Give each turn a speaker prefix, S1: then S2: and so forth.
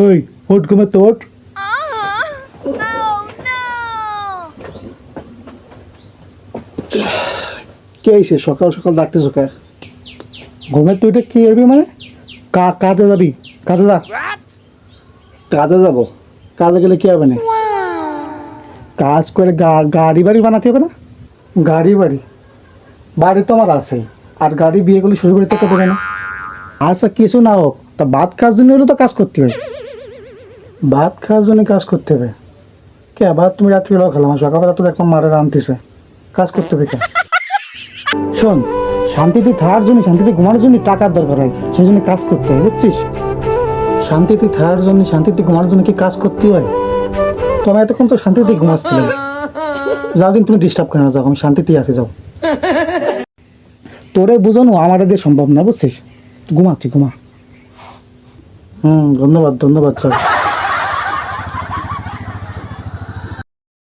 S1: ওই ওঠ ঘুমে তো ওঠ। কে এসে সকাল সকাল ডাকতেছো কে? ঘুমের তুই কি করবি মানে? কাজে যাবি? কাজে যা। কাজে যাব? কাজে গেলে কি হবে না? কাজ করে গাড়ি বাড়ি বানাতে হবে না? গাড়ি বাড়ি বাড়ি তো আমার আছে, আর গাড়ি বিয়ে করলে শ্বশুর বাড়িতে কত কেন? আচ্ছা কিছু না হোক, তা ভাত খাওয়ার জন্য হলে তো কাজ করতে হবে। ভাত খাওয়ার জন্য কাজ করতে হবে কে? ভাত তুমি রাত্রিবেলাও খেলাম, সকালবেলা তো দেখলাম মারে রাঁধতেছে, কাজ করতে হবে কে? শোন, শান্তিতে থাকার জন্য, শান্তিতে ঘুমানোর জন্য টাকার দরকার হয়, সেই জন্য কাজ করতে হয়, বুঝছিস? শান্তিতে থাকার জন্য, শান্তিতে ঘুমানোর জন্য কি কাজ করতে হয়? তোমার এতক্ষণ তো শান্তিতে ঘুমাচ্ছিলে। যাও দিন, তুমি ডিস্টার্ব করে না, যাও, আমি শান্তিতেই আছি, যাও। তোরে বুঝানো আমার এদের সম্ভব না, বুঝছিস? ঘুমা তুই, ঘুমা। ধন্যবাদ ধন্যবাদ, স্যার।